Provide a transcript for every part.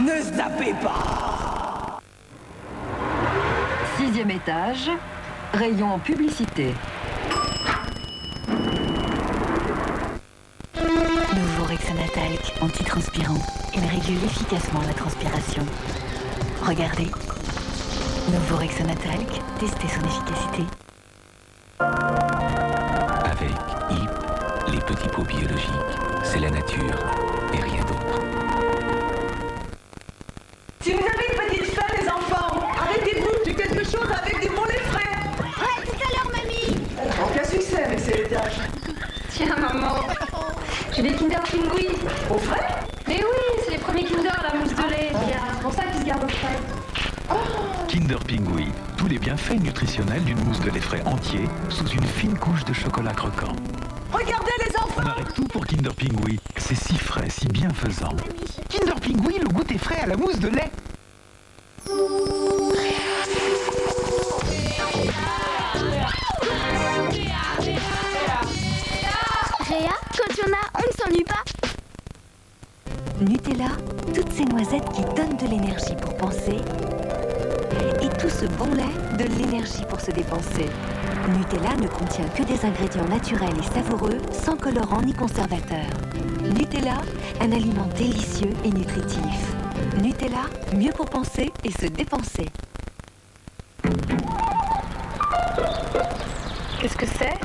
Ne zappez pas! 6e étage, rayon publicité. Nouveau Rexona Talc, antitranspirant. Il régule efficacement la transpiration. Regardez. Nouveau Rexona Talc, testez son efficacité. Avec HIP, les petits pots biologiques, c'est la nature et rien d'autre. Si vous avez une petite faim, les enfants, arrêtez-vous, j'ai quelque chose avec du lait frais. Ouais, tout à l'heure, mamie. Aucun succès avec ces laitages. Tiens, maman, j'ai des Kinder Pingui. Au frais? Mais oui, c'est les premiers Kinder à la mousse de lait. C'est pour ça qu'ils se gardent au frais. Kinder Pingui, tous les bienfaits nutritionnels d'une mousse de lait frais entier sous une fine couche de chocolat croquant. Regardez les enfants! On arrête tout pour Kinder Pingui, c'est si frais, si bienfaisant. Kinder Pingui, le goût est frais à la mousse de lait. Réa, quand il y en a, on ne s'ennuie pas. Nutella, toutes ces noisettes qui donnent de l'énergie pour penser. Et tout ce bon lait, de l'énergie pour se dépenser. Nutella ne contient que des ingrédients naturels et savoureux, sans colorant ni conservateur. Nutella, un aliment délicieux et nutritif. Nutella, mieux pour penser et se dépenser. Qu'est-ce que c'est?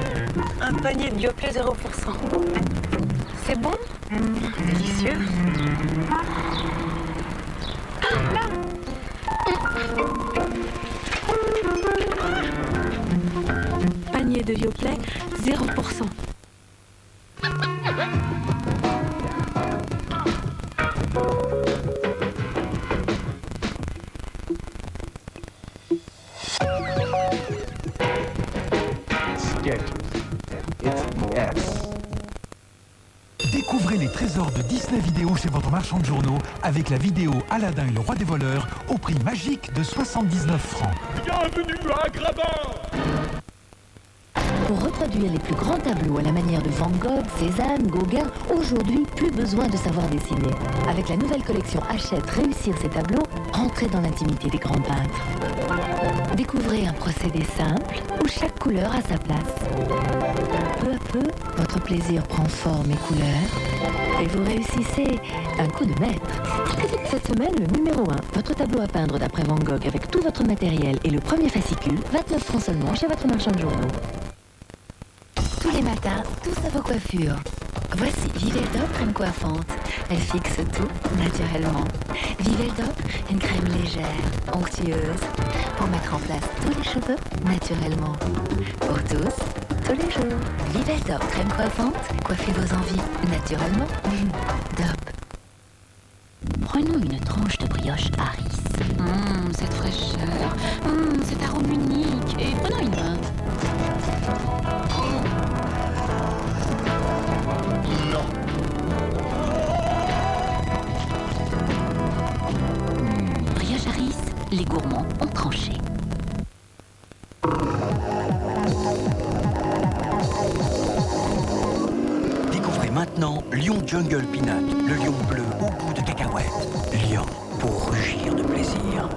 Un panier de Yoplait 0%. C'est bon? Délicieux. Panier de Yoplait 0%. Découvrez les trésors de Disney Vidéo chez votre marchand de journaux avec la vidéo Aladdin et le roi des voleurs au prix magique de 79 francs. Bienvenue à Grabat! Pour reproduire les plus grands tableaux à la manière de Van Gogh, Cézanne, Gauguin, aujourd'hui, plus besoin de savoir dessiner. Avec la nouvelle collection Hachette Réussir ses tableaux, entrez dans l'intimité des grands peintres. Découvrez un procédé simple où chaque couleur a sa place. Peu à peu, votre plaisir prend forme et couleur et vous réussissez un coup de maître. Cette semaine, le numéro 1, votre tableau à peindre d'après Van Gogh avec tout votre matériel et le premier fascicule, 29 francs seulement chez votre marchand de journaux. Tous les matins, tous à vos coiffures. Voici Viveldop crème coiffante. Elle fixe tout naturellement. Viveldop, une crème légère, onctueuse, pour mettre en place tous les cheveux naturellement. Pour tous, tous les jours. Viveldop crème coiffante, coiffez vos envies naturellement. Dop. Prenons une tranche de brioche Harris. Cette fraîcheur, cet arôme unique. Et prenons une main. Brioche Harris, les gourmands ont tranché. Découvrez maintenant Lion Jungle Peanut, le lion bleu au goût de cacahuète. Lion pour rugir de plaisir.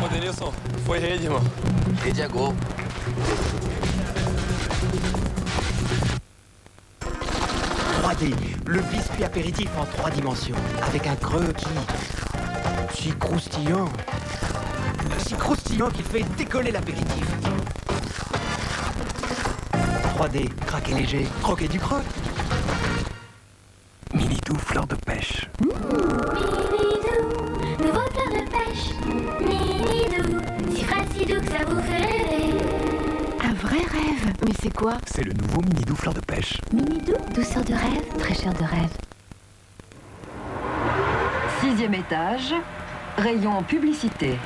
Ô Denilson, foi rede, irmão. Rede é gol. Le biscuit apéritif en 3 dimensions, avec un creux si croustillant qu'il fait décoller l'apéritif. 3D, craquer léger, croquer du croc. Mini-doux fleur de pêche. Mini-doux, nouveau fleur de pêche. Mini-doux, si frais, si doux que ça vous fait rêver. Un vrai rêve. Mais c'est quoi? C'est le nouveau mini-doux fleur de pêche. Mini-doux, douceur de rêve, fraîcheur de rêve. 6e étage, rayon publicité.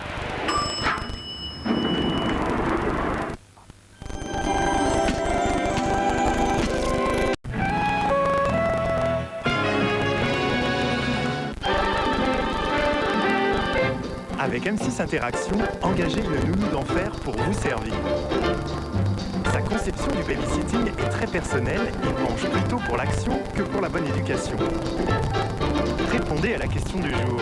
Avec M6 Interaction, engagez une nounou d'enfer pour vous servir. Sa conception du babysitting est très personnelle, il penche plutôt pour l'action que pour la bonne éducation. Répondez à la question du jour.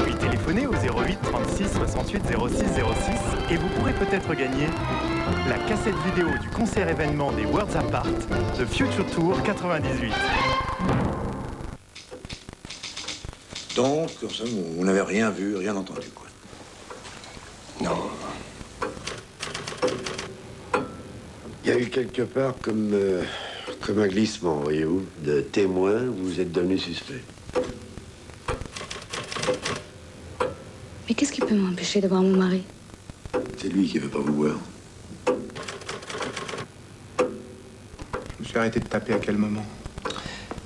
Puis téléphonez au 08 36 68 06 06 et vous pourrez peut-être gagner la cassette vidéo du concert événement des Worlds Apart de Future Tour 98. Donc, comme ça, vous n'avez rien vu, rien entendu, quoi. Non. Il y a eu quelque part comme un glissement, voyez-vous, de témoin, vous êtes devenu suspect. Mais qu'est-ce qui peut m'empêcher de voir mon mari? C'est lui qui veut pas vous voir. Je me suis arrêté de taper à quel moment?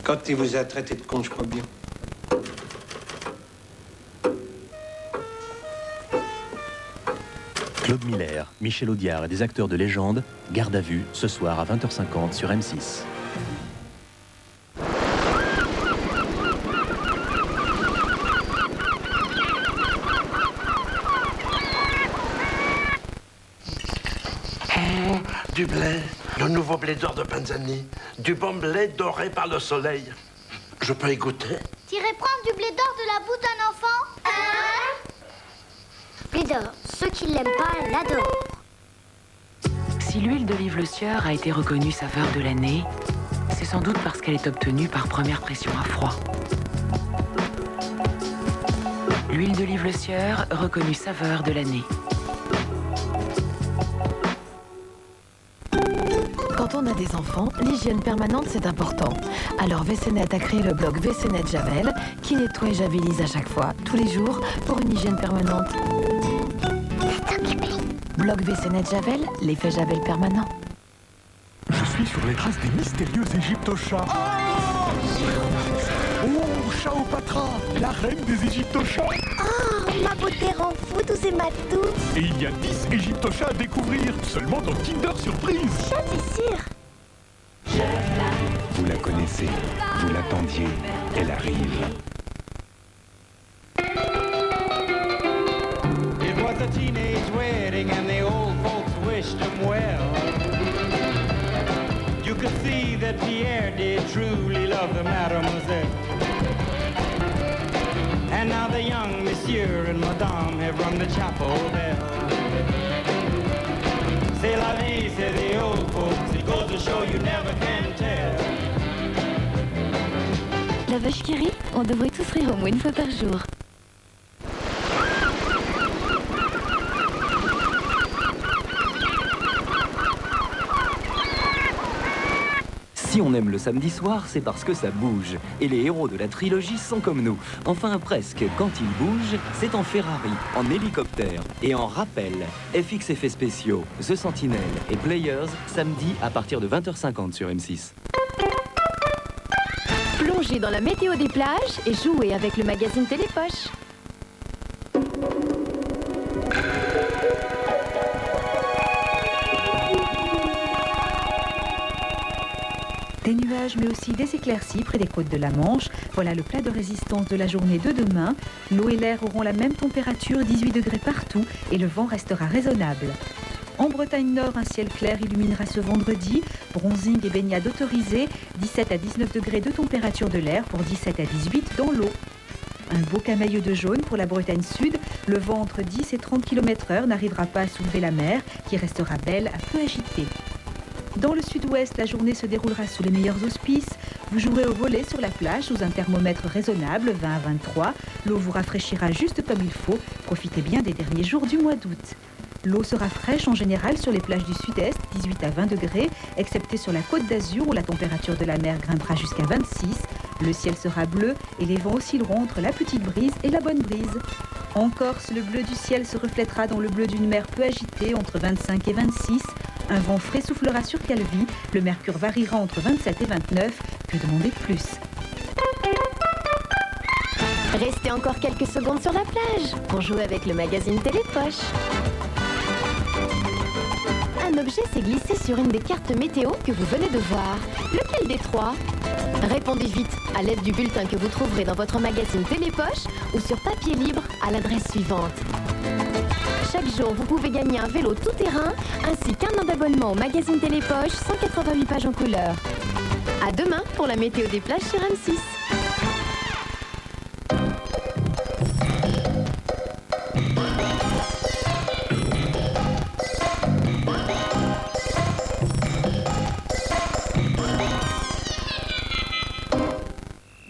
Quand il vous a traité de con, je crois bien. Claude Miller, Michel Audiard et des acteurs de légende, garde à vue ce soir à 20h50 sur M6. Du blé, le nouveau blé d'or de Panzani, du bon blé doré par le soleil. Je peux y goûter? T'irais prendre du blé d'or de la bouche d'un enfant? Blé d'or, ceux qui l'aiment pas l'adorent. Si l'huile d'olive Le Sieur a été reconnue saveur de l'année, c'est sans doute parce qu'elle est obtenue par première pression à froid. L'huile d'olive Le Sieur, reconnue saveur de l'année. Quand on a des enfants, l'hygiène permanente, c'est important. Alors WC-Net a créé le blog WC-Net Javel, qui nettoie et javelise à chaque fois, tous les jours, pour une hygiène permanente. Blog WC-Net Javel, l'effet Javel permanent. Je suis sur les traces des mystérieux égyptochats. Oh, Chaopatra, la reine des égyptochats. Oh, ma beauté rend fou tous ces matous. Et il y a 10 égyptochats à découvrir, seulement dans Kinder Surprise. Ça, c'est sûr. Vous la connaissez, vous l'attendiez, elle arrive. It was a teenage wedding and the old folks wished him well. You could see that Pierre did truly love the mademoiselle. And now the young monsieur and madame have rung the chapel bell. C'est la vie, c'est the old folks. It goes to show you never can tell. La vache qui rit, on devrait tous rire au moins une fois par jour. Si on aime le samedi soir, c'est parce que ça bouge. Et les héros de la trilogie sont comme nous. Enfin, presque. Quand ils bougent, c'est en Ferrari, en hélicoptère et en rappel. FX Effets spéciaux, The Sentinel et Players, samedi à partir de 20h50 sur M6. Plongez dans la météo des plages et jouez avec le magazine Télépoche. Des nuages, mais aussi des éclaircies près des côtes de la Manche. Voilà le plat de résistance de la journée de demain. L'eau et l'air auront la même température, 18 degrés partout, et le vent restera raisonnable. En Bretagne Nord, un ciel clair illuminera ce vendredi. Bronzing et baignade autorisés, 17 à 19 degrés de température de l'air pour 17 à 18 dans l'eau. Un beau camailleux de jaune pour la Bretagne Sud. Le vent entre 10 et 30 km/h n'arrivera pas à soulever la mer, qui restera belle à peu agitée. Dans le sud-ouest, la journée se déroulera sous les meilleurs auspices. Vous jouerez au volley sur la plage sous un thermomètre raisonnable, 20 à 23. L'eau vous rafraîchira juste comme il faut. Profitez bien des derniers jours du mois d'août. L'eau sera fraîche en général sur les plages du sud-est, 18 à 20 degrés, excepté sur la côte d'Azur où la température de la mer grimpera jusqu'à 26. Le ciel sera bleu et les vents oscilleront entre la petite brise et la bonne brise. En Corse, le bleu du ciel se reflètera dans le bleu d'une mer peu agitée, entre 25 et 26. Un vent frais soufflera sur Calvi. Le mercure variera entre 27 et 29. Que demander de plus? Restez encore quelques secondes sur la plage pour jouer avec le magazine Télépoche. Un un objet s'est glissé sur une des cartes météo que vous venez de voir. Lequel des trois? Répondez vite à l'aide du bulletin que vous trouverez dans votre magazine Télépoche ou sur papier libre à l'adresse suivante. Chaque jour, vous pouvez gagner un vélo tout-terrain ainsi qu'un an d'abonnement au magazine Télépoche, 188 pages en couleur. À demain pour la météo des plages sur M6.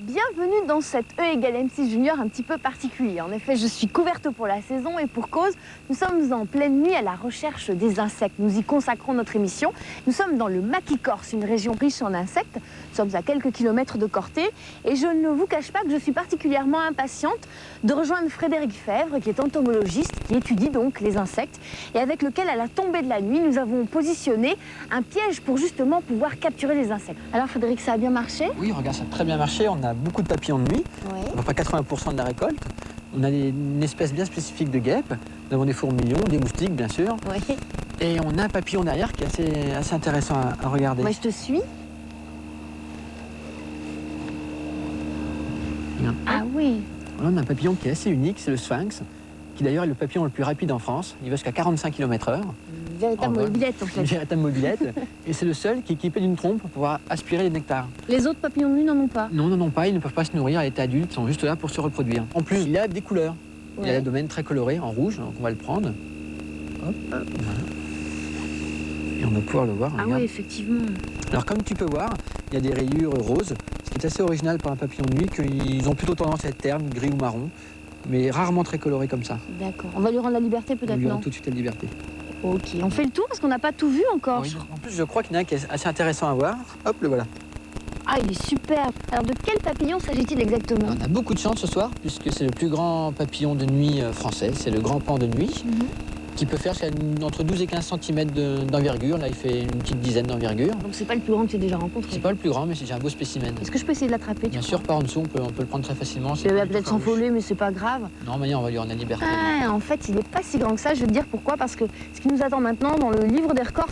Bienvenue dans cette E égale M6 Junior un petit peu particulier. En effet, je suis couverte pour la saison et pour cause, nous sommes en pleine nuit à la recherche des insectes. Nous y consacrons notre émission. Nous sommes dans le Maquis Corse, une région riche en insectes. Nous sommes à quelques kilomètres de Corté et je ne vous cache pas que je suis particulièrement impatiente de rejoindre Frédéric Fèvre, qui est entomologiste, qui étudie donc les insectes et avec lequel, à la tombée de la nuit, nous avons positionné un piège pour justement pouvoir capturer les insectes. Alors Frédéric, ça a bien marché? Oui, regarde, ça a très bien marché. On a beaucoup de papillons de nuit, à peu près 80% de la récolte. On a une espèce bien spécifique de guêpe. Nous avons des fourmilions, des moustiques, bien sûr. Oui. Et on a un papillon derrière qui est assez intéressant à regarder. Moi, je te suis. Regarde. Ah oui. Là, on a un papillon qui est assez unique, c'est le sphinx, qui d'ailleurs est le papillon le plus rapide en France. Il va jusqu'à 45 km/h. Une véritable mobilette, en fait. Une véritable mobilette. Et c'est le seul qui est équipé d'une trompe pour pouvoir aspirer les nectars. Les autres papillons de nuit n'en ont pas? Non, n'en ont pas. Ils ne peuvent pas se nourrir à l'état adulte. Ils sont juste là pour se reproduire. En plus, il a des couleurs. Il a l'abdomen très coloré, en rouge, donc on va le prendre. Hop, voilà. Et on va pouvoir le voir. Ah regarde. oui, effectivement. Alors comme tu peux voir, il y a des rayures roses, ce qui est assez original pour un papillon de nuit, qu'ils ont plutôt tendance à être ternes, gris ou marron, mais rarement très colorés comme ça. D'accord. On va lui rendre la liberté On peut-être, lui non? rend tout de suite la liberté. Ok. On fait le tour parce qu'on n'a pas tout vu encore. Oui, en plus, je crois qu'il y en a un qui est assez intéressant à voir. Hop, le voilà. Ah, il est superbe. Alors de quel papillon s'agit-il exactement? On a beaucoup de chance ce soir, puisque c'est le plus grand papillon de nuit français. C'est le grand pan de nuit, qui peut faire entre 12 et 15 cm d'envergure. Là, il fait une petite dizaine d'envergure. Donc c'est pas le plus grand que tu as déjà rencontré? C'est pas le plus grand, mais c'est déjà un beau spécimen. Est-ce que je peux essayer de l'attraper? Bien sûr, par en dessous, on peut le prendre très facilement. Il va peut-être s'envoler, mais c'est pas grave. Non, mais on va lui rendre la liberté. Ah, en fait, il n'est pas si grand que ça. Je vais te dire pourquoi. Parce que ce qui nous attend maintenant dans le livre des records,